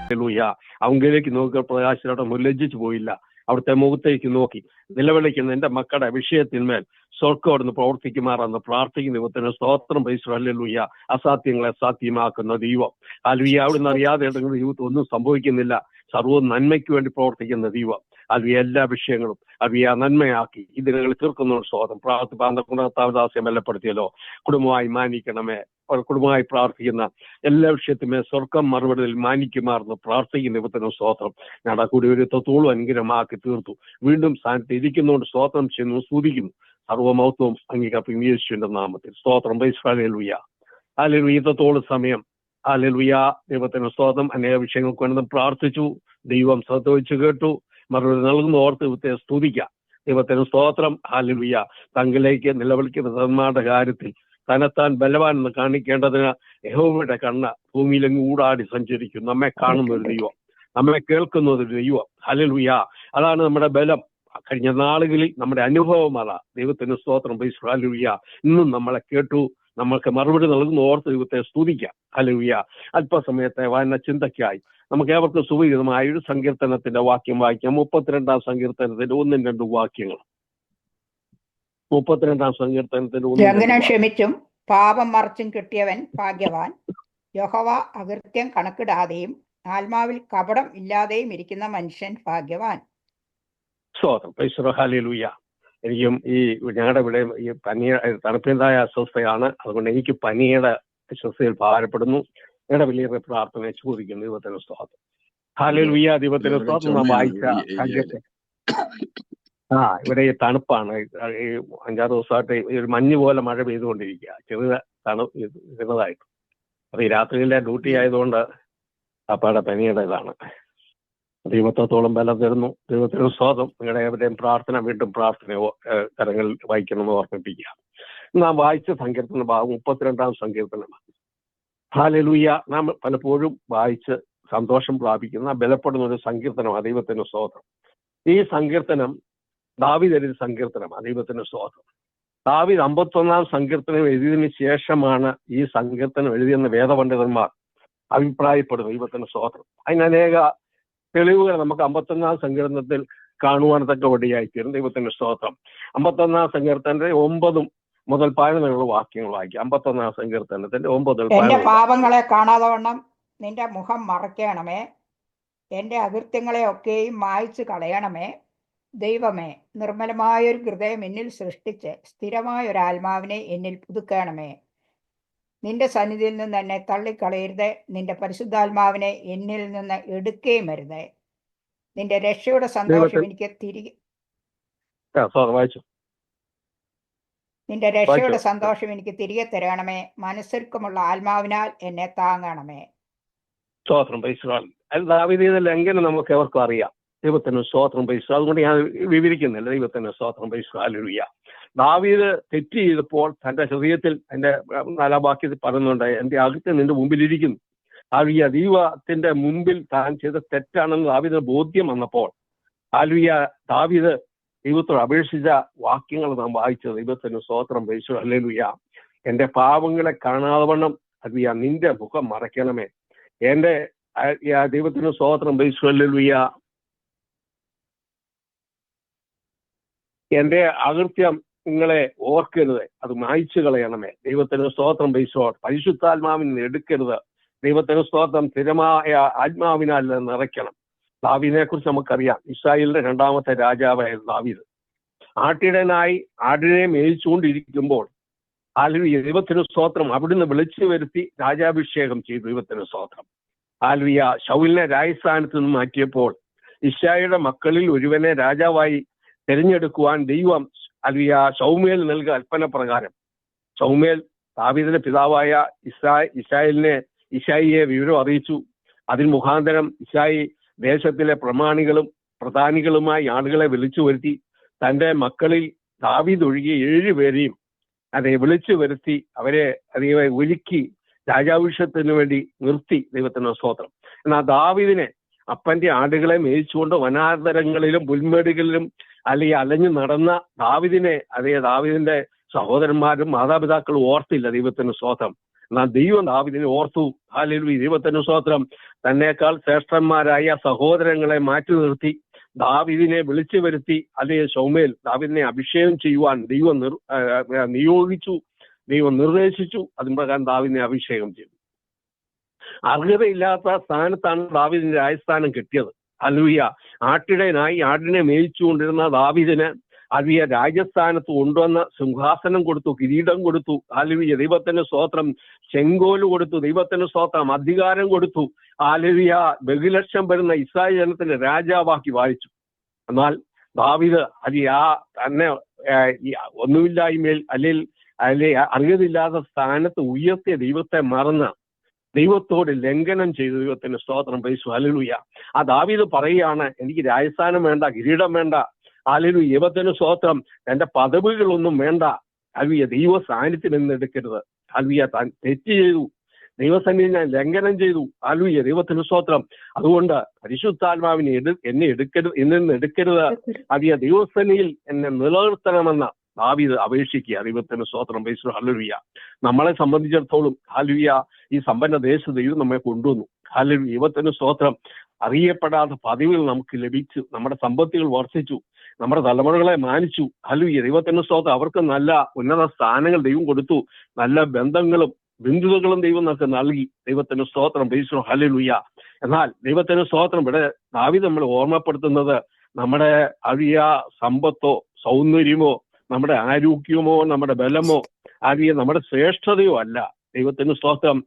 Hallelujah. അവങ്കിലേക്ക് നോക്കി പ്രകാശനോടെ ലജ്ജിച്ചു പോയില്ല. അവിടുത്തെ മുഖത്തേക്ക് നോക്കി നിലവിളിക്കുന്ന എന്റെ മക്കളുടെ വിഷയത്തിന്മേൽ സ്വർഗ്ഗം പ്രവർത്തിക്കുമാറെന്ന് പ്രാർത്ഥിക്കുന്ന ദൈവത്തിന് സ്തോത്രം. ഹല്ലേലൂയ. അസാധ്യങ്ങളെ സാധ്യമാക്കുന്ന ദൈവം. ഹല്ലേലൂയ. അവിടുന്ന് അറിയാതെ ജീവിതത്തിൽ ഒന്നും സംഭവിക്കുന്നില്ല. സർവ്വ നന്മയ്ക്ക് വേണ്ടി പ്രവർത്തിക്കുന്ന ദൈവം. ഹല്ലേലൂയ. എല്ലാ വിഷയങ്ങളും ഹല്ലേലൂയ നന്മയാക്കി ഈ ദിനങ്ങളിൽ തീർക്കുന്ന സ്തോത്രം. പ്രാർത്ഥിപ്പാന്തദാസ്യം ബലപ്പെടുത്തിയല്ലോ. കുടുംബമായി മാനിക്കണമേ. കുടുംബമായി പ്രാർത്ഥിക്കുന്ന എല്ലാ വിഷയത്തിന്മേൽ സ്വർഗം മറുപടിയിൽ മാനിക്കുമാർന്ന് പ്രാർത്ഥിക്കുന്ന ദൈവത്തിന് സ്തോത്രം. ഞങ്ങളുടെ കൂടി ഒരു തത്തോളം അനുഗ്രഹമാക്കി തീർത്തു. വീണ്ടും സ്ഥാനത്ത് ഇരിക്കുന്നതുകൊണ്ട് സ്തോത്രം ചെയ്യുന്നു, സ്തുതിക്കുന്നു. സർവ്വമഹത്വവും അംഗീകരിക്കും യേശുവിന്റെ നാമത്തിൽ സ്തോത്രം. ഹല്ലേലൂയ. ഹല്ലേലൂയ. ഇത്രത്തോളം സമയം ഹല്ലേലൂയ ദൈവത്തിന് സ്തോത്രം. അനേക വിഷയങ്ങൾക്ക് വേണ്ടി പ്രാർത്ഥിച്ചു. ദൈവം ശ്രദ്ധ വെച്ച് കേട്ടു. മറുപടി നൽകുന്ന ഓർത്ത് ദൈവത്തെ സ്തുതിക്കാം. ദൈവത്തിന് സ്തോത്രം. ഹല്ലേലൂയ. തങ്കിലേക്ക് നിലവിളിക്കുന്ന സന്മാരുടെ കാര്യത്തിൽ തന്നെത്താൻ ബലവാനെന്ന് കാണിക്കേണ്ടതിന് യഹോവയുടെ കണ്ണ് ഭൂമിയിലെങ്ങ് ഊടാടി സഞ്ചരിക്കും. നമ്മെ കാണുന്ന ഒരു ദൈവം, നമ്മെ കേൾക്കുന്ന ഒരു ദൈവം. ഹല്ലേലൂയ. അതാണ് നമ്മുടെ ബലം. കഴിഞ്ഞ നാളുകളിൽ നമ്മുടെ അനുഭവം അതാ. ദൈവത്തിന് സ്തോത്രം. ഹല്ലേലൂയ. ഇന്നും നമ്മളെ കേട്ടു. നമ്മൾക്ക് മറുപടി നൽകുന്ന ഓർത്ത് ദൈവത്തെ സ്തുതിക്കാം. ഹല്ലേലൂയ. അല്പസമയത്തെ വായന ചിന്തയ്ക്കായി നമുക്ക് ഏവർക്കും സുപരിചിതമായ ഒരു സങ്കീർത്തനത്തിന്റെ വാക്യം വായിക്കാം. 32-ാം സങ്കീർത്തനത്തിന്റെ 1-2 വാക്യങ്ങൾ. 32-ാം സങ്കീർത്തനത്തിന്റെ ലംഘനം ക്ഷമിച്ചും പാപം മറച്ചും കിട്ടിയവൻ ഭാഗ്യവാൻ. യഹോവ അകൃത്യം കണക്കിടാതെയും ആത്മാവിൽ കപടം ഇല്ലാതെയും ഇരിക്കുന്ന മനുഷ്യൻ ഭാഗ്യവാൻ. സ്തോത്രം. ഹല്ലേലൂയ. എനിക്കും ഈ ഞങ്ങളുടെ ഇവിടെ ഈ തണുപ്പിൻ്റെതായ അസ്വസ്ഥയാണ്. അതുകൊണ്ട് എനിക്ക് പനിയുടെ അസ്വസ്ഥയിൽ ഭാരപ്പെടുന്നു. ഞങ്ങളുടെ വലിയ പ്രാർത്ഥന ചോദിക്കുന്നു. ദൈവത്തിന് സ്തോത്രം. ഹല്ലേലൂയ. ദൈവത്തിന് സ്തോത്രം. നാം വായിച്ച ഇവിടെ ഈ തണുപ്പാണ്. ഈ 5-6 ദിവസമായിട്ട് ഒരു മഞ്ഞ് പോലെ മഴ പെയ്തുകൊണ്ടിരിക്കുക. ചെറുതായിട്ട്. അപ്പൊ ഈ രാത്രിയിലെ ഡ്യൂട്ടി ആയതുകൊണ്ട് അപ്പാടെ പനിയുടെ ഇതാണ്. ദൈവത്തോളം ബലം തരുന്നു. ദൈവത്തിന് സ്തോത്രം. നിങ്ങളുടെ എവിടെയും പ്രാർത്ഥന വീണ്ടും പ്രാർത്ഥന കരങ്ങളിൽ വായിക്കണമെന്ന് ഓർമ്മിപ്പിക്കുക. നാം വായിച്ച സങ്കീർത്തന ഭാഗം 32-ാം സങ്കീർത്തനമാണ്. ഹല്ലേലൂയ. നാം പലപ്പോഴും വായിച്ച് സന്തോഷം പ്രാപിക്കുന്ന ബലപ്പെടുന്ന ഒരു സങ്കീർത്തനമാണ്. ദൈവത്തിന് സ്തോത്രം. ഈ സങ്കീർത്തനം ദാവീദ് എഴുതിയ സങ്കീർത്തനമാണ്. ദൈവത്തിന് സ്തോത്രം. ദാവീദ് 51-ാം സങ്കീർത്തനം എഴുതിയതിനു ശേഷമാണ് ഈ സങ്കീർത്തനം എഴുതിയെന്ന് വേദപണ്ഡിതന്മാർ അഭിപ്രായപ്പെടുന്നു. ദൈവത്തിന് സ്തോത്രം. അതിന് അനേക തെളിവുകൾ നമുക്ക് 51-ാം സങ്കീർത്തനത്തിൽ കാണുവാൻ തക്ക വഴിയായിത്തീരും. ദൈവത്തിന്റെ സ്തോത്രം. 51-ാം സങ്കീർത്തനത്തിന്റെ 9 മുതൽ 11 വാക്യങ്ങൾ വായിക്കാം. 51-ാം സങ്കീർത്തനത്തിന്റെ 9 മുതൽ 11. എന്റെ പാപങ്ങളെ കാണാതെ വണ്ണം നിന്റെ മുഖം മറയ്ക്കണമേ. എന്റെ അകൃത്യങ്ങളെ ഒക്കെയും മായ്ച്ചു കളയണമേ. ദൈവമേ, നിർമ്മലമായൊരു ഹൃദയം എന്നിൽ സൃഷ്ടിച്ച് സ്ഥിരമായൊരു ആത്മാവിനെ എന്നിൽ പുതുക്കണമേ. നിന്റെ സന്നിധിയിൽ നിന്ന് എന്നെ തള്ളിക്കളയരുത്. നിന്റെ പരിശുദ്ധാത്മാവിനെ എന്നിൽ നിന്ന് എടുക്കുകയും അരുത്. നിന്റെ രക്ഷയുടെ സന്തോഷം എനിക്ക് തിരികെ നിന്റെ രക്ഷയുടെ സന്തോഷം എനിക്ക് തിരികെ തരണമേ. മനസ്സൊരുക്കമുള്ള ആത്മാവിനാൽ എന്നെ താങ്ങണമേ. സ്തോത്രം. ദാവീദിന്റെ ലംഘനം നമുക്ക് എവർക്കും അറിയാം. ദൈവത്തിന് സ്തോത്രം. അതുകൊണ്ട് ഞാൻ വിവരിക്കുന്നില്ല. ദൈവത്തിന് സ്തോത്രം. ഹല്ലേലൂയ. ദാവീദ് തെറ്റ് ചെയ്തപ്പോൾ തന്റെ ഹൃദയത്തിൽ എന്റെ 4-ാം വാക്യത്തിൽ പറയുന്നുണ്ട്, എന്റെ അകൃത്യം നിന്റെ മുമ്പിലിരിക്കുന്നു. ഹല്ലേലൂയ. ദൈവത്തിന്റെ മുമ്പിൽ താൻ ചെയ്ത തെറ്റാണെന്ന് ദാവീദിന് ബോധ്യം വന്നപ്പോൾ ദാവീദ് ദൈവത്തോട് അപേക്ഷിച്ച വാക്യങ്ങൾ നാം വായിച്ചത്. ദൈവത്തിന് സ്തോത്രം. ഹല്ലേലൂയ. എന്റെ പാപങ്ങളെ കാണാതെ വണ്ണം ഹല്ലേലൂയ നിന്റെ മുഖം മറയ്ക്കണമേ. എന്റെ ദൈവത്തിന് സ്തോത്രം. ഹല്ലേലൂയ. എന്റെ അകൃത്യം നിങ്ങളെ ഓർക്കരുത്, അത് മായ്ച്ചു കളയണമേ. ദൈവത്തിന് സ്തോത്രം. പരിശുദ്ധാത്മാവിനെ എടുക്കരുത്. ദൈവത്തിന് സ്തോത്രം. സ്ഥിരമായ ആത്മാവിനാൽ നിറയ്ക്കണം. ദാവീദിനെ കുറിച്ച് നമുക്കറിയാം. ഇസ്രായേലിന്റെ 2ാമത്തെ രാജാവായിരുന്നു ദാവീദ്. ആട്ടിടനായി ആടിനെ മേയിച്ചുകൊണ്ടിരിക്കുമ്പോൾ ഹല്ലേലൂയ ദൈവത്തിന് സ്തോത്രം അവിടുന്ന് വിളിച്ചു വരുത്തി രാജാഭിഷേകം ചെയ്തു. ദൈവത്തിന് സ്തോത്രം. ഹല്ലേലൂയ. ശൗലിനെ രാജസ്ഥാനത്ത് നിന്ന് മാറ്റിയപ്പോൾ ഇശ്ശായിയുടെ മക്കളിൽ ഒരുവനെ രാജാവായി തിരഞ്ഞെടുക്കുവാൻ ദൈവം ഹല്ലേലൂയ ശൗമേൽ നൽകിയ കൽപ്പന പ്രകാരം ശൗമേൽ ദാവീദിന്റെ പിതാവായ ഇശ്ശായിയെ വിവരം അറിയിച്ചു. അതിന് മുഖാന്തരം ഇശ്ശായി ദേശത്തിലെ പ്രമാണികളും പ്രധാനികളുമായി ആളുകളെ വിളിച്ചു വരുത്തി തന്റെ മക്കളിൽ ദാവീദ് ഒഴികെ 7 പേരെയും വിളിച്ചു വരുത്തി അവരെ ഒരുക്കി രാജാഭിഷേകത്തിന് വേണ്ടി നിർത്തി. ദൈവത്തിന് സ്തോത്രം. എന്നാൽ ദാവീദിനെ അപ്പന്റെ ആടുകളെ മേയിച്ചുകൊണ്ട് വനാന്തരങ്ങളിലും പുൽമേടുകളിലും അല്ലെങ്കിൽ അലഞ്ഞു നടന്ന ദാവീദിന്റെ സഹോദരന്മാരും മാതാപിതാക്കളും ഓർത്തില്ല. ദൈവത്തിന് സ്തോത്രം. എന്നാൽ ദൈവം ദാവീദിനെ ഓർത്തു. ഹല്ലേലൂയ, ദൈവത്തിന് സ്തോത്രം. തന്നേക്കാൾ ശ്രേഷ്ഠന്മാരായ സഹോദരങ്ങളെ മാറ്റി നിർത്തി ദാവീദിനെ വിളിച്ചു വരുത്തി. അതേ ശൗമേൽ ദാവീദിനെ അഭിഷേകം ചെയ്യുവാൻ ദൈവം നിയോഗിച്ചു, ദൈവം നിർദ്ദേശിച്ചു. അതിന് പ്രകാരം ദാവീദിനെ അഭിഷേകം ചെയ്തു. അർഹതയില്ലാത്ത സ്ഥാനത്താണ് ദാവീദിന്റെ രാജസ്ഥാനം കിട്ടിയത്. ഹല്ലേലൂയ. ആട്ടിടയനായി ആടിനെ മേയിച്ചുകൊണ്ടിരുന്ന ദാവീദിന് അതിയ രാജസ്ഥാനത്ത് കൊണ്ടുവന്ന സിംഹാസനം കൊടുത്തു, കിരീടം കൊടുത്തു. ഹല്ലേലൂയ, ദൈവത്തിന് സ്തോത്രം. ചെങ്കോല് കൊടുത്തു, ദൈവത്തിന് സ്തോത്രം. അധികാരം കൊടുത്തു. ഹല്ലേലൂയ, ബഹുലക്ഷം വരുന്ന ഇസ്രായേൽ ജനത്തിന്റെ രാജാവാക്കി വാഴിച്ചു. എന്നാൽ ദാവീദ് തന്നെ ഒന്നുമില്ലായ്മേൽ അല്ലെ അർഹതയില്ലാത്ത സ്ഥാനത്ത് ഉയർത്തിയ ദൈവത്തെ മറന്ന് ദൈവത്തോട് ലംഘനം ചെയ്തു. ദൈവത്തിന് സ്തോത്രം. Price hallelujah. ആ ദാവീദ് പറയുകയാണ്, എനിക്ക് രാജസ്ഥാനം വേണ്ട, കിരീടം വേണ്ട. ഹല്ലേലൂയ, ദൈവത്തിന് സ്തോത്രം. എന്റെ പദവികളൊന്നും വേണ്ട. ഹല്ലേലൂയ, ദൈവ സാന്നിധ്യം എന്ന് എടുക്കരുത്. ഹല്ലേലൂയ, താൻ തെറ്റ് ചെയ്തു, ദൈവസന്നിധി ഞാൻ ലംഘനം ചെയ്തു. ഹല്ലേലൂയ, ദൈവത്തിന് സ്തോത്രം. അതുകൊണ്ട് പരിശുദ്ധാത്മാവിനെ എന്നെ എടുക്കരുത്. ഹല്ലേലൂയ, ദൈവസന്നിധിയിൽ എന്നെ നിലനിർത്തണമെന്ന് ദാവീദ് അപേക്ഷിക്കുക. ദൈവത്തിന് സ്തോത്രം. Price hallelujah. നമ്മളെ സംബന്ധിച്ചിടത്തോളം ഹല്ലേലൂയ, ഈ സമ്പന്ന ദേശത്ത് ദൈവം നമ്മെ കൊണ്ടുവന്നു. ഹല്ലേലൂയ, ദൈവത്തിന് സ്തോത്രം. അറിയപ്പെടാത്ത പദവികൾ നമുക്ക് ലഭിച്ചു, നമ്മുടെ സമ്പത്തുകൾ വർദ്ധിച്ചു, നമ്മുടെ തലമുറകളെ മാനിച്ചു. ഹല്ലേലൂയ, ദൈവത്തിന് സ്തോത്രം. അവർക്ക് നല്ല ഉന്നത സ്ഥാനങ്ങൾ ദൈവം കൊടുത്തു, നല്ല ബന്ധങ്ങളും ബിന്ദുതകളും ദൈവം നമുക്ക് നൽകി. ദൈവത്തിന് സ്തോത്രം. Price hallelujah. എന്നാൽ ദൈവത്തിന് സ്തോത്രം. ഇവിടെ ദാവീദ് നമ്മൾ ഓർമ്മപ്പെടുത്തുന്നത് നമ്മുടെ സമ്പത്തോ സൗന്ദര്യമോ നമ്മുടെ ആരോഗ്യമോ നമ്മുടെ ബലമോ നമ്മുടെ ശ്രേഷ്ഠതയോ അല്ല. ദൈവത്തിന് സ്തോത്രം.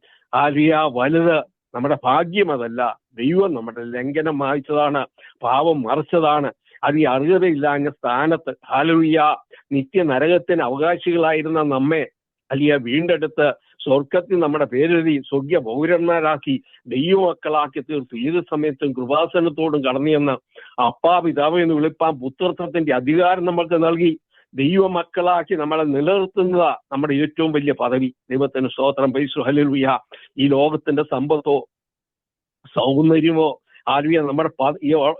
വലുത് നമ്മുടെ ഭാഗ്യം അതല്ല. ദൈവം നമ്മുടെ ലംഘനം മായ്ച്ചതാണ്, പാപം മറച്ചതാണ്. അർഹതയില്ലാഞ്ഞ സ്ഥാനത്ത് ഹല്ലേലൂയ നിത്യ നരകത്തിന് അവകാശികളായിരുന്ന നമ്മെ വീണ്ടെടുത്ത് സ്വർഗത്തിൽ നമ്മുടെ പേരെഴുതി സ്വർഗീയ പൗരന്മാരാക്കി ദൈവമക്കളാക്കി തീർത്തു. ഏത് സമയത്തും കൃപാസനത്തോടും കടന്നുവെന്ന് അപ്പാ പിതാവ് എന്ന് വിളിപ്പാൻ പുത്രത്വത്തിന്റെ അധികാരം നമ്മൾക്ക് നൽകി ദൈവമക്കളാക്കി നമ്മളെ നിലനിർത്തുന്നതാ നമ്മുടെ ഏറ്റവും വലിയ പദവി. ദൈവത്തിന് സ്തോത്രം. Price hallelujah. ഈ ലോകത്തിന്റെ സമ്പത്തോ സൗന്ദര്യമോ നമ്മുടെ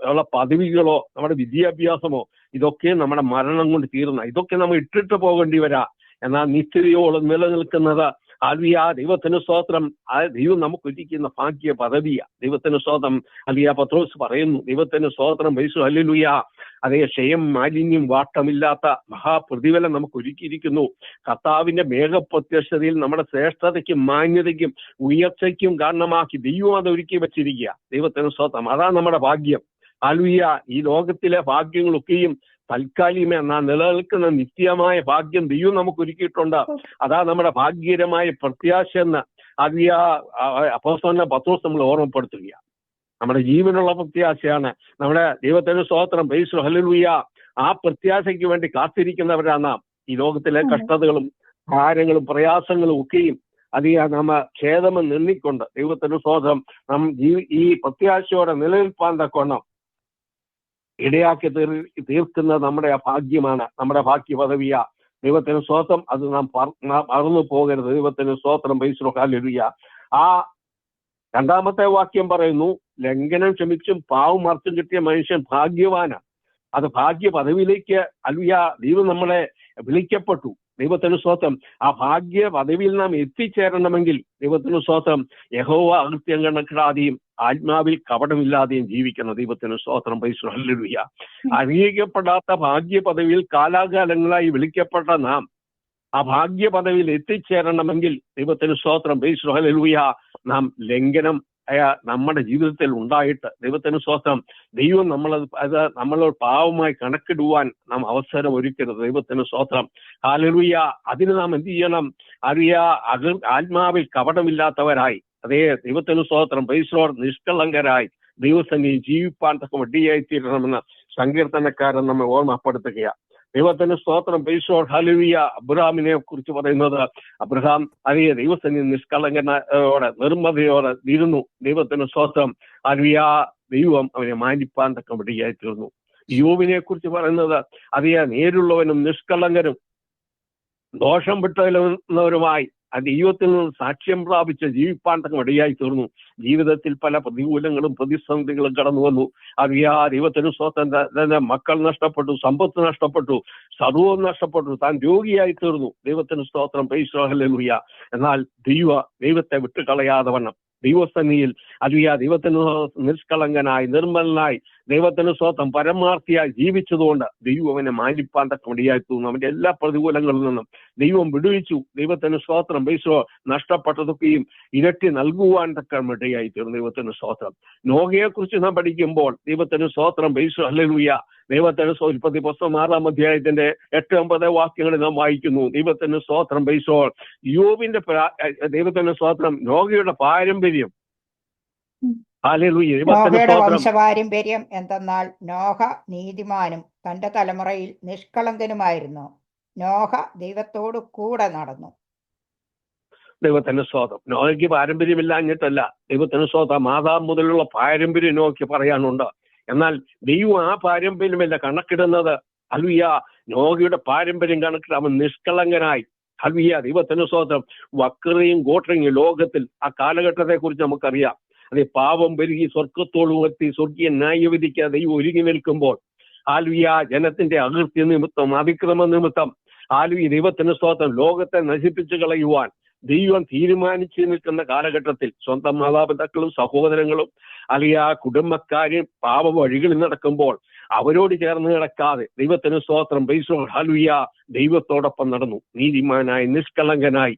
ഉള്ള പദവികളോ നമ്മുടെ വിദ്യാഭ്യാസമോ ഇതൊക്കെ നമ്മുടെ മരണം കൊണ്ട് തീർന്ന, ഇതൊക്കെ നമ്മൾ ഇട്ടിട്ട് പോകേണ്ടി വരാ. എന്നാൽ നിത്യതയോളം നിലനിൽക്കുന്നത് ദൈവത്തിന് സ്തോത്രം. ദൈവം നമുക്ക് ഒരുക്കുന്ന ഭാഗ്യ പദവിയാ. ദൈവത്തിന് സ്തോത്രം. പത്രോസ് പറയുന്നു, ദൈവത്തിന് സ്തോത്രം. Price hallelujah. ക്ഷയം മാലിന്യം വാട്ടമില്ലാത്ത മഹാപ്രതിഫലം നമുക്ക് ഒരുക്കിയിരിക്കുന്നു. കർത്താവിന്റെ മേഘപ്രത്യക്ഷതയിൽ നമ്മുടെ ശ്രേഷ്ഠതയ്ക്കും മാന്യതയ്ക്കും ഉയർച്ചയ്ക്കും കാരണമാക്കി ദൈവം അത് ഒരുക്കി വെച്ചിരിക്കുക. ദൈവത്തിന് സ്തോത്രം. അതാ നമ്മുടെ ഭാഗ്യം. ഹല്ലേലൂയ. ഈ ലോകത്തിലെ ഭാഗ്യങ്ങളൊക്കെയും തൽക്കാലികമേ, എന്നാൽ നിലനിൽക്കുന്ന നിത്യമായ ഭാഗ്യം ദൈവം നമുക്ക് ഒരുക്കിയിട്ടുണ്ട്. അതാ നമ്മുടെ ഭാഗ്യകരമായ പ്രത്യാശ എന്ന് അപ്പോസ്തലനായ പത്രോസ് നമ്മൾ ഓർമ്മപ്പെടുത്തുക. നമ്മുടെ ജീവനുള്ള പ്രത്യാശയാണ് നമ്മുടെ ദൈവത്തിന് സ്തോത്രം. Price hallelujah. ആ പ്രത്യാശയ്ക്ക് വേണ്ടി കാത്തിരിക്കുന്നവരാണ് നാം. ഈ ലോകത്തിലെ കഷ്ടതകളും ഭാരങ്ങളും പ്രയാസങ്ങളും ഒക്കെയും നമ്മ ഖേദമെന്ന് എണ്ണിക്കൊണ്ട് ദൈവത്തിന് സ്തോത്രം ഈ പ്രത്യാശയോടെ നിലനിൽപ്പാൻ തക്കവണ്ണം ഇടയാക്കി തീർക്കുന്നത് നമ്മുടെ ഭാഗ്യമാണ്, നമ്മുടെ ഭാഗ്യ പദവിയ. ദൈവത്തിന് സ്തോത്രം. അത് നാം മറന്നു പോകരുത്. ദൈവത്തിന് സ്തോത്രം. Price hallelujah. ആ രണ്ടാമത്തെ വാക്യം പറയുന്നു, ലംഘനം ക്ഷമിച്ചും പാവം മറച്ചും കിട്ടിയ മനുഷ്യൻ ഭാഗ്യവാനാണ്. അത് ഭാഗ്യ പദവിയിലേക്ക് ദൈവം നമ്മളെ വിളിക്കപ്പെട്ടു. ദൈവത്തിന് സ്തോത്രം. ആ ഭാഗ്യ പദവിയിൽ നാം എത്തിച്ചേരണമെങ്കിൽ ദൈവത്തിന് സ്തോത്രം യഹോവ അകൃത്യം കണക്കിടാതെയും ആത്മാവിൽ കപടമില്ലാതെയും ജീവിക്കണം. ദൈവത്തിന് സ്തോത്രം. Price hallelujah. അറിയിക്കപ്പെടാത്ത ഭാഗ്യ പദവിയിൽ കാലാകാലങ്ങളായി വിളിക്കപ്പെട്ട നാം ആ ഭാഗ്യ പദവിയിൽ എത്തിച്ചേരണമെങ്കിൽ ദൈവത്തിന് സ്തോത്രം. Price hallelujah. നാം ലംഘനം നമ്മുടെ ജീവിതത്തിൽ ഉണ്ടായിട്ട് ദൈവത്തിന് സ്തോത്രം ദൈവം നമ്മളോട് പാവമായി കണക്കിടുവാൻ നാം അവസരം ഒരുക്കരുത്. ദൈവത്തിന് സ്തോത്രം. ഹല്ലേലൂയ. അതിന് നാം എന്ത് ചെയ്യണം? ആത്മാവിൽ കപടമില്ലാത്തവരായി, ദൈവത്തിന് സ്തോത്രം. Praise Lord. നിഷ്കളങ്കരായി ദൈവസന്നിധി ജീവിപ്പാൻ തക്ക വടിയായി തീരണമെന്ന് സങ്കീർത്തനക്കാരൻ നമ്മെ ഓർമ്മപ്പെടുത്തുകയാണ്. ദൈവത്തിന് സ്തോത്രം. Praise lord. ഹല്ലേലൂയ. അബ്രഹാമിനെ കുറിച്ച് പറയുന്നത്, അബ്രഹാം ദൈവസന്നിധി നിഷ്കളങ്കനോടെ നിർമ്മതയോടെ ഇരുന്നു. ദൈവത്തിന് സ്തോത്രം. ഹല്ലേലൂയ. ദൈവം അവനെ മാനിപ്പാൻ തക്ക വടിയായി തീർന്നു. യോബിനെ കുറിച്ച് പറയുന്നത്, നേരുള്ളവനും നിഷ്കളങ്കനും ദോഷം വിട്ടുന്നവരുമായി ദൈവത്തിൽ നിന്ന് സാക്ഷ്യം പ്രാപിച്ച് ജീവിപ്പാൻ ഇടയായി തീർന്നു. ജീവിതത്തിൽ പല പ്രതികൂലങ്ങളും പ്രതിസന്ധികളും കടന്നു വന്നു. ദൈവത്തിന് സ്വന്തം തന്നെ മക്കൾ നഷ്ടപ്പെട്ടു, സമ്പത്ത് നഷ്ടപ്പെട്ടു, സർവ്വവും നഷ്ടപ്പെട്ടു, താൻ രോഗിയായി തീർന്നു. ദൈവത്തിന് സ്തോത്രം, പ്രൈസ് ഹല്ലേലൂയ. എന്നാൽ ദൈവത്തെ വിട്ടുകളയാതെ വണ്ണം ദൈവസന്നിധിയിൽ ദൈവത്തിന് നിഷ്കളങ്കനായി നിർമ്മലനായി ദൈവത്തിന് സ്വന്തം പരമാർത്ഥിയായി ജീവിച്ചതുകൊണ്ട് ദൈവം അവനെ മാനിപ്പാൻ ഇടയായി തീർന്നു. അവന്റെ എല്ലാ പ്രതികൂലങ്ങളിൽ നിന്നും ദൈവം വിടുവിച്ചു. ദൈവത്തിന് സ്തോത്രം, പൈസ നഷ്ടപ്പെട്ടതൊക്കെയും ഇരട്ടി നൽകുവാൻ ഇടയായി തീർന്നു. ദൈവത്തിന് സ്തോത്രം. നോഹയെ കുറിച്ച് നാം പഠിക്കുമ്പോൾ ദൈവത്തിന് സ്തോത്രം, പൈസ ഹല്ലേലൂയ. ദൈവത്തിന് ഉൽപ്പത്തി പുസ്തകം 6-ാം അധ്യായത്തിന്റെ 8-9 വാക്യങ്ങളിൽ നാം വായിക്കുന്നു. ദൈവത്തിന് സ്തോത്രം, പൈസ യോബിന്റെ ദൈവത്തിന് സ്തോത്രം, നോഹയുടെ പാരമ്പര്യം. നോഹയുടെ വംശപാരമ്പര്യം എന്തെന്നാൽ നോഹ നീതിമാനും തന്റെ തലമുറയിൽ നിഷ്കളങ്കനുമായിരുന്നു. നോഹ ദൈവത്തോട് കൂടെ നടന്നു. ദൈവത്തിന് സ്തോത്രം. നോഹയ്ക്ക് പാരമ്പര്യമില്ലാഞ്ഞിട്ടല്ല, ദൈവത്തിന് സ്തോത്രം. മാതാവ് മുതലുള്ള പാരമ്പര്യം നോക്കി പറയാനുണ്ട്. എന്നാൽ ദൈവം ആ പാരമ്പര്യമല്ല കണക്കിടുന്നത്. നോഹയുടെ പാരമ്പര്യം കണക്കിട്ട് അവൻ നിഷ്കളങ്കനായി. ദൈവത്തിന് സ്തോത്രം. വക്രയും ഗോത്രയും ലോകത്തിൽ ആ കാലഘട്ടത്തെ കുറിച്ച് നമുക്കറിയാം. പാപം പെരുകി സ്വർഗത്തോളം എത്തി സ്വർഗീയ ന്യായവിധിക്ക് ദൈവം ഒരുങ്ങി നിൽക്കുമ്പോൾ ജനത്തിന്റെ അകൃത്യ നിമിത്തം, അതിക്രമ നിമിത്തം ദൈവത്തിന് സ്തോത്രം ലോകത്തെ നശിപ്പിച്ചു കളയുവാൻ ദൈവം തീരുമാനിച്ചു നിൽക്കുന്ന കാലഘട്ടത്തിൽ സ്വന്തം മാതാപിതാക്കളും സഹോദരങ്ങളും കുടുംബക്കാരും പാപ വഴികളിൽ നടക്കുമ്പോൾ അവരോട് ചേർന്ന് കിടക്കാതെ ദൈവത്തിന് സ്തോത്രം, ദൈവത്തോടൊപ്പം നടന്നു. നീതിമാനായി നിഷ്കളങ്കനായി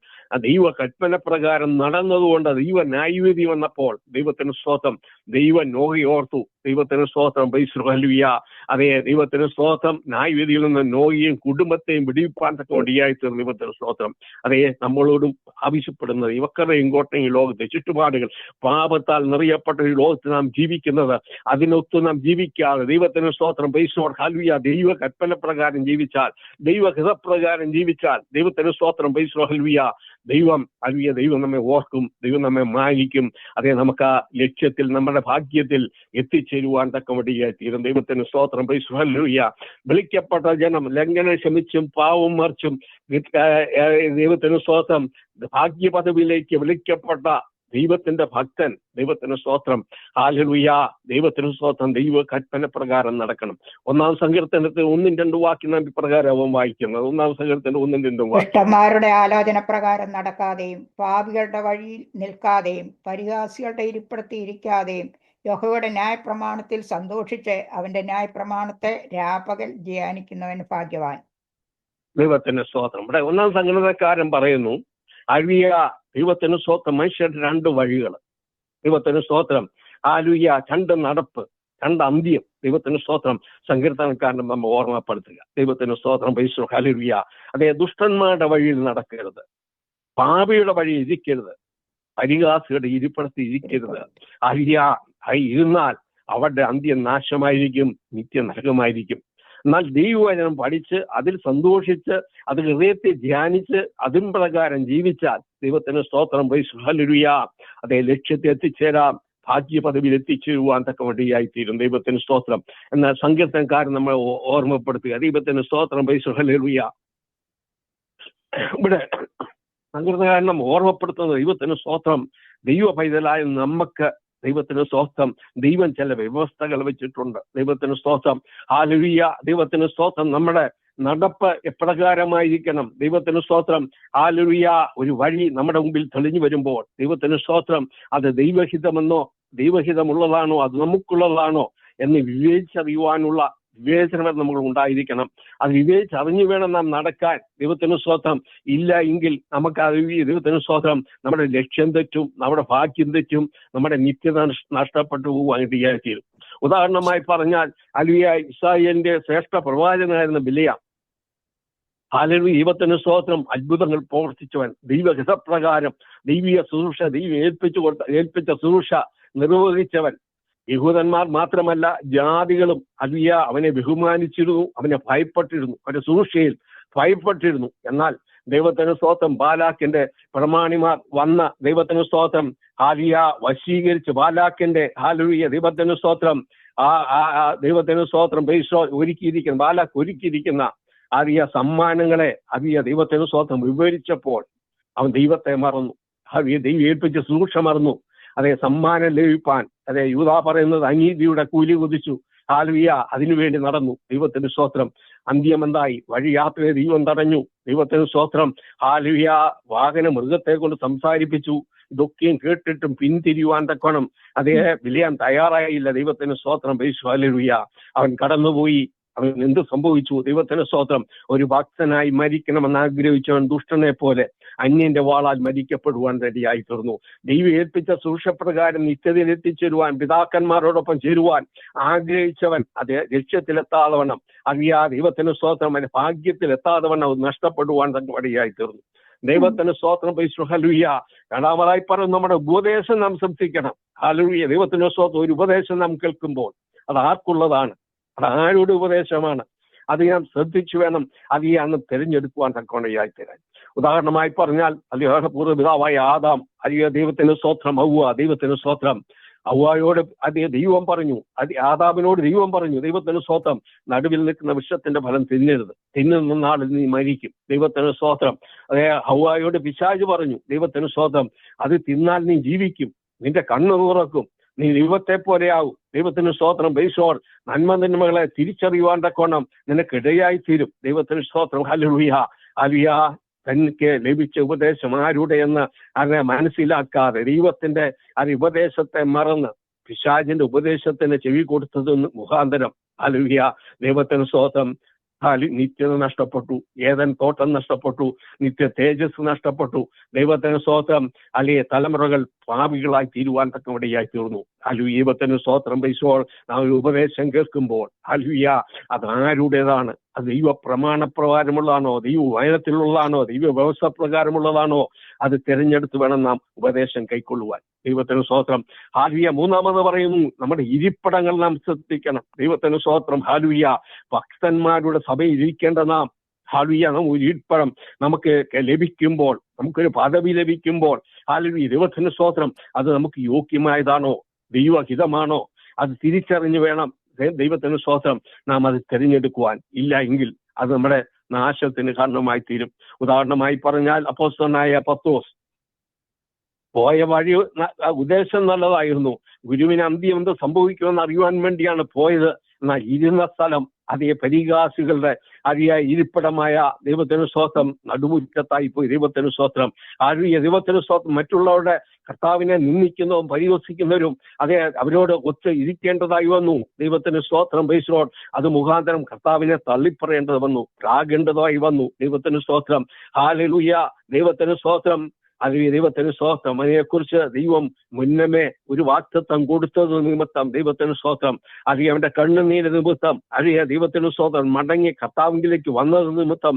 ദൈവ കൽപ്പന പ്രകാരം നടന്നതുകൊണ്ട് ദൈവ ന്യായവിധി വന്നപ്പോൾ ദൈവത്തിന് സ്തോത്രം, ദൈവം നോഹയെ ഓർത്തു. ദൈവത്തിന് സ്തോത്രം, ദൈവത്തിന് സ്തോത്രം. ന്യായവിധിയിൽ നിന്ന് നോഹയെയും കുടുംബത്തെയും വിടിവിപ്പാൻ ഇടയായി തീർന്നു. ദൈവത്തിന് സ്തോത്രം. നമ്മളോടും ആവശ്യപ്പെടുന്നത് ഇവക്കറയും കോട്ടയും ലോകത്തെ ചുറ്റുപാടുകൾ പാപത്താൽ നിറയപ്പെട്ട ഒരു ലോകത്ത് നാം ജീവിക്കുന്നത്, അതിനൊത്ത് നാം ജീവിക്കാതെ ദൈവത്തിന് സ്തോത്രം, ദൈവ കൽപ്പന പ്രകാരം ജീവിച്ചാൽ, ദൈവഹിതപ്രകാരം ജീവിച്ചാൽ ദൈവത്തിന് സ്തോത്രം, ദൈവം നമ്മെ ഓർക്കും, ദൈവം നമ്മെ മാനിക്കും. നമുക്ക് ആ ലക്ഷ്യത്തിൽ, നമ്മുടെ ഭാഗ്യത്തിൽ എത്തിച്ചേരുവാൻ തക്കവടിയായി തീരും. ദൈവത്തിന് സ്തോത്രം, വിളിക്കപ്പെട്ട ജനം ലംഘനം ക്ഷമിച്ചും പാവം മറിച്ചും ദൈവത്തിന് സ്തോത്രം ഭാഗ്യപദവിയിലേക്ക് വിളിക്കപ്പെട്ട ദൈവത്തിന്റെ ഭക്തൻ, ദൈവത്തിന് സ്തോത്രം, ദൈവത്തിന് സ്തോത്രം, ദൈവ കൽപ്പന പ്രകാരം നടക്കണം. 1-ാം സങ്കീർത്തനത്തിൽ 1-2 വാക്യം നാം ഇപ്രകാരം അവൻ വായിക്കുന്നത്. 1-ാം സങ്കീർത്തനം 1-2 വാക്യം. ദുഷ്ടന്മാരുടെ ആലോചന പ്രകാരം നടക്കാതെയും പാപികളുടെ വഴിയിൽ നിൽക്കാതെയും പരിഹാസികളുടെ ഇരിപ്പിടത്തിൽ ഇരിക്കാതെയും യഹോവയുടെ ന്യായപ്രമാണത്തിൽ സന്തോഷിച്ച് അവന്റെ ന്യായപ്രമാണത്തെ രാപകൽ ധ്യാനിക്കുന്നവൻ ഭാഗ്യവാൻ. ദൈവത്തിന് സ്തോത്രം. ഇവിടെ 1-ാം സങ്കീർത്തനക്കാരൻ പറയുന്നു, ദൈവത്തിന് സ്തോത്രം, മനുഷ്യരുടെ 2 വഴികൾ. ദൈവത്തിന് സ്തോത്രം, 2 നടപ്പ്, 2 അന്ത്യം. ദൈവത്തിന് സ്തോത്രം. സങ്കീർത്തനക്കാരനെ നമ്മൾ ഓർമ്മപ്പെടുത്തുക. ദൈവത്തിന് സ്തോത്രം, ദുഷ്ടന്മാരുടെ വഴിയിൽ നടക്കരുത്, പാപിയുടെ വഴി ഇരിക്കരുത്, പരിഹാസിയുടെ ഇരിപ്പിടത്തിൽ ഇരിക്കരുത്. ഇരുന്നാൽ അവരുടെ അന്ത്യം നാശമായിരിക്കും, നിത്യനരകമായിരിക്കും. എന്നാൽ ദൈവവചനം പഠിച്ച് അതിൽ സന്തോഷിച്ച് അത് ഹൃദയത്തെ ധ്യാനിച്ച് അതിൻ പ്രകാരം ജീവിച്ചാൽ ദൈവത്തിന് സ്തോത്രം, ലക്ഷ്യത്തെ എത്തിച്ചേരാം, ഭാഗ്യ പദവിയിൽ എത്തിച്ചേരുവാൻ തക്കവടിയായി തീരും. ദൈവത്തിന് സ്തോത്രം. എന്നാൽ സങ്കീർത്തനക്കാരൻ നമ്മളെ ഓർമ്മപ്പെടുത്തുക. ദൈവത്തിന് സ്തോത്രം, ഇവിടെ സങ്കീർത്തനക്കാരൻ നമ്മൾ ഓർമ്മപ്പെടുത്തുന്നത് ദൈവത്തിന് സ്തോത്രം, ദൈവ പൈതലായ നമുക്ക് ദൈവത്തിന് സ്തോത്രം, ദൈവം ചില വ്യവസ്ഥകൾ വെച്ചിട്ടുണ്ട്. ദൈവത്തിന് സ്തോത്രം, ദൈവത്തിന് സ്തോത്രം. നമ്മുടെ നടപ്പ് എപ്രകാരമായിരിക്കണം? ദൈവത്തിന് സ്തോത്രം, ഒരു വഴി നമ്മുടെ മുമ്പിൽ തെളിഞ്ഞു വരുമ്പോൾ ദൈവത്തിന് സ്തോത്രം, അത് ദൈവഹിതമെന്നോ ദൈവഹിതമുള്ളതാണോ അത് നമുക്കുള്ളതാണോ എന്ന് വിവേചിച്ചറിയുവാനുള്ള വിവേചനം നമ്മൾ ഉണ്ടായിരിക്കണം. അത് വിവേചിച്ചറിഞ്ഞു വേണം നാം നടക്കാൻ. ദൈവത്തിന് സ്തോത്രം. ഇല്ല എങ്കിൽ നമുക്ക് ദൈവത്തിന് സ്തോത്രം, നമ്മുടെ ലക്ഷ്യം തെറ്റും, നമ്മുടെ ഭാഗ്യം തെറ്റും, നമ്മുടെ നിത്യത നഷ്ടപ്പെട്ടു പോകാൻ തീരും. ഉദാഹരണമായി പറഞ്ഞാൽ ഇസ്രായേലിന്റെ ശ്രേഷ്ഠ പ്രവാചകനായിരുന്ന ബിലെയാം, ദൈവത്തിന് സ്തോത്രം, അത്ഭുതങ്ങൾ പ്രവർത്തിച്ചവൻ, ദൈവഹിതപ്രകാരം ദൈവീയ ശുശ്രൂഷ, ദൈവം ഏൽപ്പിച്ച ശുശ്രൂഷ നിർവഹിച്ചവൻ. യഹൂദന്മാർ മാത്രമല്ല, ജാതികളും അവനെ ബഹുമാനിച്ചിരുന്നു, അവനെ ഭയപ്പെട്ടിരുന്നു, അവന്റെ ശുശ്രൂഷയിൽ ഭയപ്പെട്ടിരുന്നു. എന്നാൽ ദൈവത്തിന് സ്തോത്രം, ബാലാക്കിന്റെ പ്രമാണിമാർ വന്ന ദൈവത്തിന് സ്തോത്രം വശീകരിച്ച് ബാലാക്കിന്റെ ദൈവത്തിന് സ്തോത്രം, ദൈവത്തിന് സ്തോത്രം ഒരുക്കിയിരിക്കുന്ന ബാലാക്ക് ഒരുക്കിയിരിക്കുന്ന സമ്മാനങ്ങളെ ദൈവത്തിന് സ്തോത്രം വിവരിച്ചപ്പോൾ അവൻ ദൈവത്തെ മറന്നു. ദൈവം ഏൽപ്പിച്ച ശുശ്രൂഷ മറന്നു. അതെ, സമ്മാനം ലഭിപ്പാൻ അതെ യൂദാ പറയുന്നത് അനീതിയുടെ കൂലി കുതിച്ചു. ഹാലുവിയ അതിനുവേണ്ടി നടന്നു. ദൈവത്തിന് സ്തോത്രം. അന്ത്യം എന്തായി? വഴിയാത്രയെ ദൈവം തടഞ്ഞു. ദൈവത്തിന് സ്തോത്രം. ഹാലുവിയ വാഹന മൃഗത്തെ കൊണ്ട് സംസാരിപ്പിച്ചു. ഇതൊക്കെയും കേട്ടിട്ടും പിന്തിരിയുവാൻ തക്കണം അതേ വിലയാൻ തയ്യാറായില്ല. ദൈവത്തിന് സ്തോത്രം. ഹാലുവിയ അവൻ കടന്നുപോയി. അവൻ എന്ത് സംഭവിച്ചു? ദൈവത്തിന് സ്തോത്രം. ഒരു ഭക്തനായി മരിക്കണമെന്ന് ആഗ്രഹിച്ചവൻ ദുഷ്ടനെ പോലെ അന്യന്റെ വാളാൽ മരിക്കപ്പെടുവാൻ റെഡിയായി തീർന്നു. ദൈവം ഏൽപ്പിച്ച സൂക്ഷപ്രകാരം നിത്യതയിൽ എത്തിച്ചേരുവാൻ, പിതാക്കന്മാരോടൊപ്പം ചേരുവാൻ ആഗ്രഹിച്ചവൻ അത് ലക്ഷ്യത്തിലെത്താതെ വണ്ണം ദൈവത്തിന് സ്തോത്രം അതിന്റെ ഭാഗ്യത്തിലെത്താതെ വണ്ണം അത് നഷ്ടപ്പെടുവാൻ തന്നെ ഇടയായി തീർന്നു. ദൈവത്തിന് സ്തോത്രം. ഹല്ലേലൂയ. രണ്ടാമതായി പറയുന്നത് നമ്മുടെ ഉപദേശം നാം ശ്രദ്ധിക്കണം. ഹല്ലേലൂയ. ദൈവത്തിന് സ്തോത്രം. ഒരു ഉപദേശം നാം കേൾക്കുമ്പോൾ അത് ആർക്കുള്ളതാണ്? അത് ആരുടെ ഉപദേശമാണ്? അത് ഞാൻ ശ്രദ്ധിച്ചു വേണം അത് അന്ന് തിരഞ്ഞെടുക്കുവാൻ തക്കവണ്ണയായി തരാൻ. ഉദാഹരണമായി പറഞ്ഞാൽ പൂർവ്വ പിതാവായ ആദാം ദൈവത്തിന് സ്തോത്രം. ദൈവത്തിന് സ്തോത്രം. ഹവ്വായോട് ദൈവം പറഞ്ഞു, ആദാമിനോട് ദൈവം പറഞ്ഞു, ദൈവത്തിന് സ്തോത്രം, നടുവിൽ നിൽക്കുന്ന വൃക്ഷത്തിന്റെ ഫലം തിന്നരുത്, തിന്നുന്ന നാളിൽ നീ മരിക്കും. ദൈവത്തിന് സ്തോത്രം. ഹവ്വായോട് പിശാച് പറഞ്ഞു, ദൈവത്തിന് സ്തോത്രം, അത് തിന്നാൽ നീ ജീവിക്കും, നിന്റെ കണ്ണ് തുറക്കും, നീ ദൈവത്തെ പോലെയാവും. ദൈവത്തിന് സ്തോത്രം. ബൈസോർ നന്മ തിരിച്ചറിയുവാൻ തക്കോണം നിനക്കിടയായി തീരും. ദൈവത്തിന് സ്തോത്രം. ഹല്ലേലൂയ. ഹല്ലേലൂയ. തനിക്ക് ലഭിച്ച ഉപദേശം ആരുടെ എന്ന് അതിനെ മനസ്സിലാക്കാതെ ദൈവത്തിന്റെ ഉപദേശത്തെ മറന്ന് പിശാചിന്റെ ഉപദേശത്തിന് ചെവി കൊടുത്തത് മുഖാന്തരം ഹല്ലേലൂയ. ദൈവത്തിന് സ്തോത്രം. നിത്യത നഷ്ടപ്പെട്ടു, ഏതൻ തോട്ടം നഷ്ടപ്പെട്ടു, നിത്യ തേജസ് നഷ്ടപ്പെട്ടു. ദൈവത്തിന് സ്തോത്രം. തലമുറകൾ പാപികളായി തീരുവാൻ തക്കവണ്ണയായി തീർന്നു. ദൈവത്തിന് സ്തോത്രം. ബൈസോൾ നാം ഒരു ഉപദേശം കേൾക്കുമ്പോൾ അത് ആരുടേതാണ്? അത് ദൈവ പ്രമാണപ്രകാരമുള്ളതാണോ, ദൈവ വചനത്തിലുള്ളതാണോ, ദൈവ വ്യവസ്ഥ പ്രകാരമുള്ളതാണോ? അത് തിരഞ്ഞെടുത്ത് വേണം നാം ഉപദേശം കൈക്കൊള്ളുവാൻ. ദൈവത്തിന് സ്തോത്രം. മൂന്നാമത് പറയുന്നു, നമ്മുടെ ഇരിപ്പിടങ്ങൾ നാം ശ്രദ്ധിക്കണം. ദൈവത്തിന് സ്തോത്രം. ഭക്തന്മാരുടെ സഭയിൽ ഇരിക്കേണ്ട നാം നാം ഒരു ഇരിപ്പിടം നമുക്ക് ലഭിക്കുമ്പോൾ, നമുക്കൊരു പദവി ലഭിക്കുമ്പോൾ ദൈവത്തിന് സ്തോത്രം, അത് നമുക്ക് യോഗ്യമായതാണോ, ദൈവഹിതമാണോ, അത് തിരിച്ചറിഞ്ഞു വേണം ദൈവത്തിന് സ്തോത്രം നാം അത് തിരഞ്ഞെടുക്കുവാൻ. ഇല്ല എങ്കിൽ അത് നമ്മുടെ നാശത്തിന് കാരണമായി തീരും. ഉദാഹരണമായി പറഞ്ഞാൽ അപ്പോസ്തലനായ പത്രോസ് പോയ വഴി ഉദ്ദേശം നല്ലതായിരുന്നു. ഗുരുവിന് അന്ത്യം എന്ത് സംഭവിക്കുമെന്ന് അറിയുവാൻ വേണ്ടിയാണ് പോയത്. എന്നാൽ ഇരുന്ന സ്ഥലം പരിഹാസികളുടെ ഇരിപ്പിടമായ ദൈവത്തിന് സ്തോത്രം നടുമുറ്റത്തായി പോയി. ദൈവത്തിന് സ്തോത്രം. ദൈവത്തിന് സ്തോത്രം. മറ്റുള്ളവരുടെ കർത്താവിനെ നിന്ദിക്കുന്നതും പരിഹസിക്കുന്നവരും അവരോട് ഒത്ത് ഇരിക്കേണ്ടതായി വന്നു. ദൈവത്തിന് സ്തോത്രം. ബൈസ്ലോഡ് അത് മുഖാന്തരം കർത്താവിനെ തള്ളിപ്പറയേണ്ടത് വന്നു, പ്രാകേണ്ടതായി വന്നു. ദൈവത്തിന് സ്തോത്രം. ഹല്ലേലൂയ. ദൈവത്തിന് സ്തോത്രം. ദൈവത്തിന് സ്തോത്രം. അതിനെക്കുറിച്ച് ദൈവം മുന്നമേ ഒരു വാഗ്ദത്തം കൊടുത്തത് നിമിത്തം ദൈവത്തിന് സ്തോത്രം. അവന്റെ കണ്ണുനീര് നിമിത്തം ദൈവത്തിന് സ്തോത്രം മടങ്ങി കർത്താവിലേക്ക് വന്നത് നിമിത്തം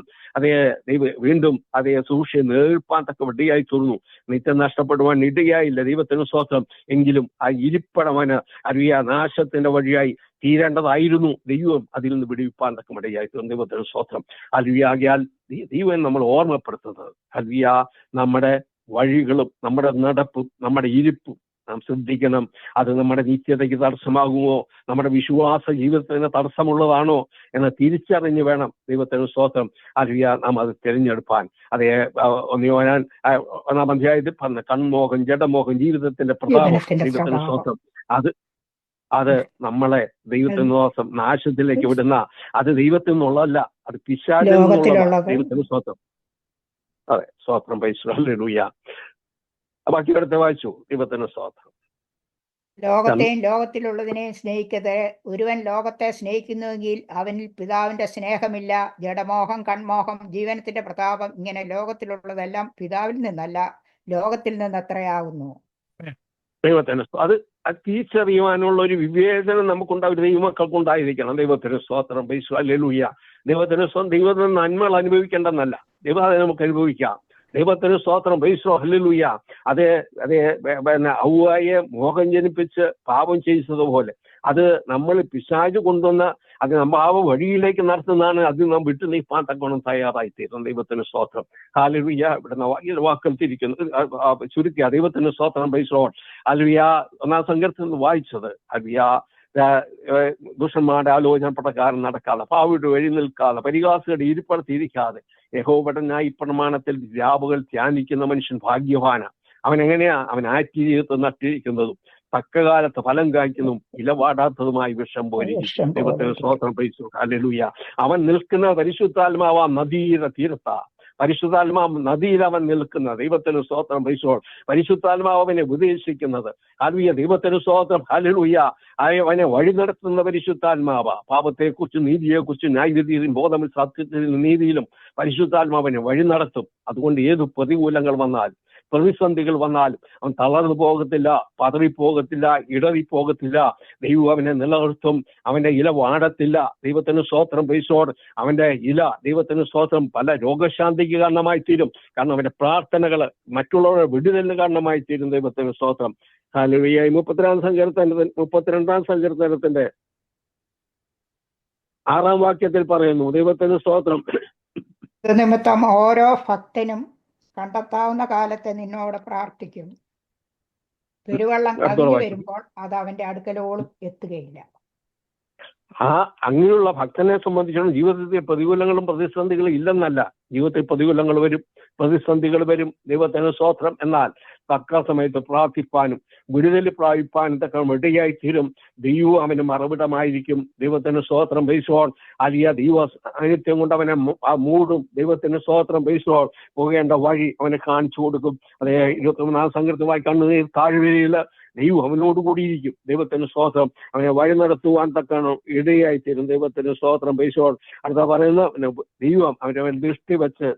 വീണ്ടും സൂക്ഷിച്ച് നേർപ്പാൻ തക്ക ഇടയായി തീർന്നു. നിത്യം നഷ്ടപ്പെടുവാൻ ഇടയായില്ല. ദൈവത്തിന് സ്തോത്രം. എങ്കിലും ആ ഇരിപ്പടവന് നാശത്തിന്റെ വഴിയായി തീരേണ്ടതായിരുന്നു. ദൈവം അതിൽ നിന്ന് വിടുവിപ്പാൻ തക്ക ഇടയായി തീർന്നു. ദൈവത്തിന് സ്തോത്രം. ആകിയാൽ ദൈവം നമ്മൾ ഓർമ്മപ്പെടുത്തുന്നത് നമ്മുടെ വഴികളും നമ്മുടെ നടപ്പും നമ്മുടെ ഇരിപ്പും നാം ശ്രദ്ധിക്കണം. അത് നമ്മുടെ നിത്യതയ്ക്ക് തടസ്സമാകുമോ, നമ്മുടെ വിശ്വാസ ജീവിതത്തിന് തടസ്സമുള്ളതാണോ എന്ന് തിരിച്ചറിഞ്ഞ് വേണം ദൈവത്തിന് സ്തോത്രം നാം അത് തിരഞ്ഞെടുപ്പാൻ. ഞാൻ 1-ാം അധ്യായത്തിൽ പറഞ്ഞ കൺമോഹം, ജഡമോഹം, ജീവിതത്തിന്റെ പ്രതാപം, ദൈവത്തിന് സ്തോത്രം, അത് നമ്മളെ ദൈവത്തിന് സ്തോത്രം നാശത്തിലേക്ക് വിടുന്ന, അത് ദൈവത്തിൽ നിന്നുള്ളതല്ല, അത് പിശാചിൽ നിന്നുള്ളതാണ്. ദൈവത്തിന് സ്തോത്രം. അതെ, സ്തോത്രം. ഹല്ലേലൂയ. ബാക്കി അടുത്ത വായിച്ചു. ദൈവത്തിന് സ്തോത്രം. ലോകത്തെയും ലോകത്തിലുള്ളതിനെയും സ്നേഹിക്കരുത്. ഒരുവൻ ലോകത്തെ സ്നേഹിക്കുന്നുവെങ്കിൽ അവനിൽ പിതാവിന്റെ സ്നേഹമില്ല. ജഡമോഹം, കൺമോഹം, ജീവനത്തിന്റെ പ്രതാപം, ഇങ്ങനെ ലോകത്തിലുള്ളതെല്ലാം പിതാവിൽ നിന്നല്ല, ലോകത്തിൽ നിന്നത്രയാകുന്നു. ദൈവത്തിന് അത് തിരിച്ചറിയുവാനുള്ള ഒരു വിവേചനം നമുക്കുണ്ടാവും, ദൈവമക്കൾക്കുണ്ടായിരിക്കണം. ദൈവത്തിന് സ്തോത്രം. ഹല്ലേലൂയ. ദൈവത്തിന് ദൈവത്തിന് നന്മകൾ അനുഭവിക്കേണ്ടെന്നല്ല, ദൈവം അത് നമുക്ക് അനുഭവിക്കാം. ദൈവത്തിന് സ്തോത്രം. ഹല്ലേലൂയ. ഹവ്വായെ മോഹം ജനിപ്പിച്ച് പാപം ചെയ്തതുപോലെ അത് നമ്മൾ പിശാച് കൊണ്ടുവന്ന് അത് പാപ വഴിയിലേക്ക് നടത്തുന്നതാണ്. അത് നാം വിട്ടു നീക്കാൻ തക്കോണം തയ്യാറായി തീരുന്നു. ദൈവത്തിന് സ്തോത്രം. ഹല്ലേലൂയ. ഇവിടെ വാക്യം തിരിക്കുന്നു, ചുരുക്കിയ ദൈവത്തിന് സ്തോത്രം. ഹല്ലേലൂയ. 1-ാം സങ്കീർത്തനത്തിൽ വായിച്ചത് ദുഷ്ടന്മാരുടെ ആലോചന പ്രകാരം നടക്കാതെ, പാവിയുടെ വഴി നിൽക്കാതെ, പരിഹാസികളുടെ ഇരിപ്പടത്തിരിക്കാതെ യഹോവയുടെ ന്യായപ്രമാണത്തിൽ രാവുകൾ ധ്യാനിക്കുന്ന മനുഷ്യൻ ഭാഗ്യവാനാണ്. അവൻ എങ്ങനെയാ? അവൻ ആറ്റിരിയത്ത് നട്ടിരിക്കുന്നതും തക്കകാലത്ത് ഫലം കായ്ക്കുന്നതും ഇലവാടാത്തതുമായി വിഷം പോലിരിക്കും. ദൈവത്തിന് സ്തോത്രം. ഹല്ലേലൂയ. അവൻ നിൽക്കുന്ന പരിശുദ്ധാത്മാവാം നദിയുടെ തീരത്താ. പരിശുദ്ധാത്മാവ് നദിയിൽ അവൻ നിൽക്കുന്ന. ദൈവത്തിന് സ്തോത്രം. പരിശുദ്ധാത്മാവ് അവനെ ഉപദേശിക്കുന്നത്. ഹല്ലേലൂയ. ദൈവത്തിന് സ്തോത്രം. ഹല്ലേലൂയ. അവനെ വഴി നടത്തുന്ന പരിശുദ്ധാത്മാവ. പാപത്തെക്കുറിച്ചും നീതിയെക്കുറിച്ചും ന്യായവിധിയിലും ബോധം സത്യത്തിലും നീതിയിലും പരിശുദ്ധാത്മാവിനെ വഴി നടത്തും. അതുകൊണ്ട് ഏത് പ്രതികൂലങ്ങൾ വന്നാലും പ്രതിസന്ധികൾ വന്നാലും അവൻ തളർന്നു പോകത്തില്ല, പതറിപ്പോകത്തില്ല, ഇടറിപ്പോകത്തില്ല. ദൈവം അവനെ നിലനിർത്തും. അവന്റെ ഇല വാടത്തില്ല. ദൈവത്തിന് സ്തോത്രം. അവന്റെ ഇല ദൈവത്തിന് സ്തോത്രം പല രോഗശാന്തിക്ക് കാരണമായി തീരും. കാരണം അവന്റെ പ്രാർത്ഥനകൾ മറ്റുള്ളവരുടെ വിടുതലിന് കാരണമായി തീരും. ദൈവത്തിന് സ്തോത്രം. ഹല്ലേലൂയ. 32-ാം സങ്കീർത്തനത്തിന്റെ 6-ാം വാക്യത്തിൽ പറയുന്നു, ദൈവത്തിന് സ്തോത്രം. നിമിത്തം ഓരോ ഭക്തനും കണ്ടെത്താവുന്ന കാലത്തെ നിന്നോട് പ്രാർത്ഥിക്കും. പെരുവെള്ളം കവിഞ്ഞു വരുമ്പോൾ അത് അവന്റെ അടുക്കലോളം എത്തുകയില്ല. അങ്ങനെയുള്ള ഭക്തനെ സംബന്ധിച്ചിടത്തോളം ജീവിതത്തിൽ പ്രതികൂലങ്ങളും പ്രതിസന്ധികളും ഇല്ലെന്നല്ല. ജീവിതത്തിൽ പ്രതികൂലങ്ങൾ വരും, പ്രതിസന്ധികൾ വരും. ദൈവത്തിന് സ്തോത്രം. എന്നാൽ തക്ക സമയത്ത് പ്രാർത്ഥിപ്പാനും വിടുതൽ പ്രാപിപ്പാനും തക്ക ഇടയായി തീരും. ദൈവം അവന് മറുവിടമായിരിക്കും. ദൈവത്തിന് സ്തോത്രം. അലിയ ദൈവ സാന്നിധ്യം കൊണ്ട് അവനെ മൂടും. ദൈവത്തിന് സ്തോത്രം. പോകേണ്ട വഴി അവനെ കാണിച്ചു കൊടുക്കും. അതേ 23-ാം സങ്കീർത്തനമായി കണ്ണുനീർ താഴ്വരയില് ദൈവം അവനോട് കൂടിയിരിക്കും. ദൈവത്തിന് സ്തോത്രം. അവനെ വഴി നടത്തുവാൻ തക്കണം ഇടയായി തീരും. ദൈവത്തിന് സ്തോത്രം. അടുത്ത പറയുന്ന ദൈവം അവനെ ദൃഷ്ടി വെച്ച്.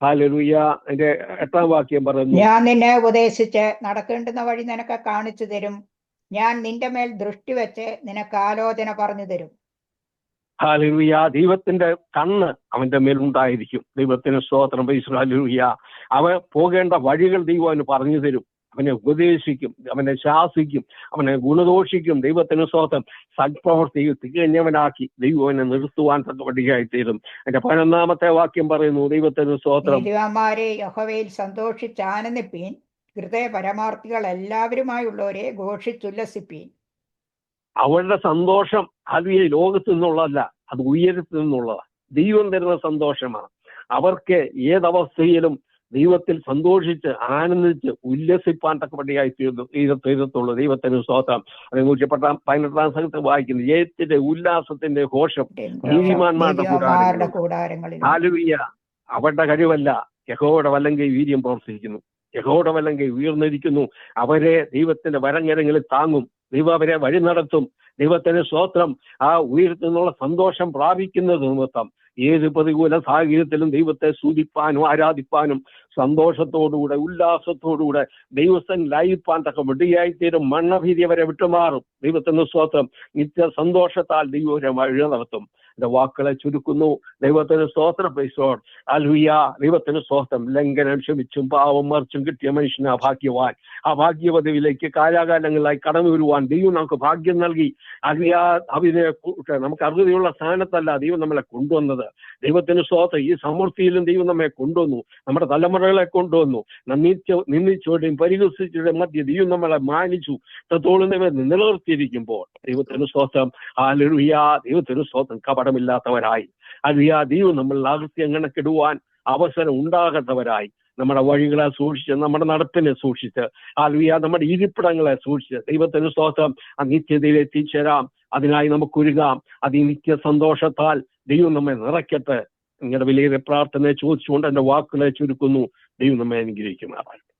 ഹല്ലേലൂയ. അതിന്റെ 8-ാം വാക്യം പറയുന്നു, ഞാൻ നിന്നെ ഉപദേശിച്ച് നടക്കേണ്ടുന്ന വഴി നിനക്ക് കാണിച്ചു തരും. ഞാൻ നിന്റെ മേൽ ദൃഷ്ടി വെച്ച് നിനക്ക് ആലോചന പറഞ്ഞു തരും. ഹല്ലേലൂയ. ദൈവത്തിന്റെ കണ്ണ് അവന്റെ മേൽ ഉണ്ടായിരിക്കും. ദൈവത്തിന് സ്തോത്രം. ഹല്ലേലൂയ. അവൻ പോകേണ്ട വഴികൾ ദൈവം അവന് പറഞ്ഞു തരും. അവനെ ഉപദേശിക്കും, അവനെ ശാസിക്കും, അവനെ ഗുണദോഷിക്കും. ദൈവത്തിന് സ്തോത്രം. സൽപ്രവൃത്തി തികഞ്ഞവനാക്കി ദൈവം അവനെ നിർത്തുവാൻ തക്കവടിയായി തീരും. എന്റെ 11-ാമത്തെ വാക്യം പറയുന്നു, ദൈവത്തിന് സ്തോത്രം. നീതിമാന്മാരെ യഹോവയിൽ സന്തോഷിച്ച് ആനന്ദിപ്പീൻ. ഹൃദയ പരമാർത്ഥികൾ എല്ലാവരുമായുള്ളവരെ ഘോഷിച്ചുല്ലസിപ്പീൻ. അവരുടെ സന്തോഷം അത് ഈ ലോകത്തു നിന്നുള്ളതല്ല, അത് ഉയരത്തിൽ നിന്നുള്ളതാണ്. ദൈവം തരുന്ന സന്തോഷമാണ്. അവർക്ക് ഏതവസ്ഥയിലും ദൈവത്തിൽ സന്തോഷിച്ച് ആനന്ദിച്ച് ഉല്ലസിപ്പാൻ തക്കവടിയായി തീരത്തുള്ളൂ. ദൈവത്തിന് സ്തോത്രം. അത് 118-ാം സംഘത്തിൽ വായിക്കുന്നു, ജയത്തിന്റെ ഉല്ലാസത്തിന്റെ ഘോഷം നീതിമാന്മാരുടെ കൂടാരങ്ങളിൽ. ഹല്ലേലൂയ. അവരുടെ കഴിവല്ല, യഹോവയുടെ വലങ്കൈ വീര്യം പ്രവർത്തിക്കുന്നു. യഹോവയുടെ വലങ്കൈ ഉയർന്നിരിക്കുന്നു. അവരെ ദൈവത്തിന്റെ വരങ്ങരങ്ങളിൽ താങ്ങും. ദൈവം അവരെ വഴി നടത്തും. ദൈവത്തിന് സ്തോത്രം. ആ ഉയരത്തിൽ നിന്നുള്ള സന്തോഷം പ്രാപിക്കുന്നത് നിമിത്തം ഏത് പ്രതികൂല സാഹചര്യത്തിലും ദൈവത്തെ സ്തുതിപ്പാനും ആരാധിപ്പാനും സന്തോഷത്തോടുകൂടെ ഉല്ലാസത്തോടുകൂടെ ദൈവസ്ഥൻ ലയിപ്പാൻ തക്ക വിടിയായിത്തീരും. മണ്ണഭീതി അവരെ വിട്ടുമാറും. ദൈവത്തിന് സ്തോത്രം. നിത്യ സന്തോഷത്താൽ ദൈവം വഴി നടത്തും. എന്റെ വാക്കുകളെ ചുരുക്കുന്നു. ദൈവത്തിന് സ്തോത്രം. ഹല്ലേലൂയ. ദൈവത്തിന് സ്തോത്രം. ലംഘനം ക്ഷമിച്ചും പാവം മറിച്ചും കിട്ടിയ മനുഷ്യന് അഭാഗ്യവാൻ. ആ ഭാഗ്യവതിയിലേക്ക് കാലാകാലങ്ങളായി കടന്നു വരുവാൻ ദൈവം നമുക്ക് ഭാഗ്യം നൽകി. അതിനെ നമുക്ക് അർഹതയുള്ള സ്ഥാനത്തല്ല ദൈവം നമ്മളെ കൊണ്ടുവന്നത്. ദൈവത്തിന് സ്തോത്രം. ഈ സമൃദ്ധിയിലും ദൈവം നമ്മെ കൊണ്ടുവന്നു. നമ്മുടെ തലമുറകളെ കൊണ്ടുവന്നു. നിന്ദിച്ചോടെയും പരിഹസിച്ചോടെയും മധ്യ ദൈവം നമ്മളെ മാനിച്ചു. ഇത്രത്തോളം നിലനിർത്തിയിരിക്കുമ്പോൾ ദൈവത്തിന് സ്തോത്രം. ഹല്ലേലൂയ. ദൈവത്തിന് സ്തോത്രം. കപടമില്ലാത്തവരായി ദൈവം നമ്മൾ അകൃത്യം കണക്കിടുവാൻ അവസരം ഉണ്ടാകാത്തവരായി നമ്മുടെ വഴികളെ സൂക്ഷിച്ച്, നമ്മുടെ നടപ്പിനെ സൂക്ഷിച്ച്, ഹല്ലേലൂയ, നമ്മുടെ ഇരിപ്പിടങ്ങളെ സൂക്ഷിച്ച് ദൈവത്തിന് സ്തോത്രം ആ നിത്യതയിൽ എത്തിച്ചേരാം. അതിനായി നമുക്ക് ഒരുങ്ങാം. അത് ഈ നിത്യ സന്തോഷത്താൽ ദൈവം നമ്മെ നിറയ്ക്കട്ടെ. നിങ്ങളുടെ വലിയ പ്രാർത്ഥനയെ ചോദിച്ചുകൊണ്ട് എന്റെ വാക്കുകളെ ചുരുക്കുന്നു. ദൈവം നമ്മെ അനുഗ്രഹിക്കുമാറാകട്ടെ.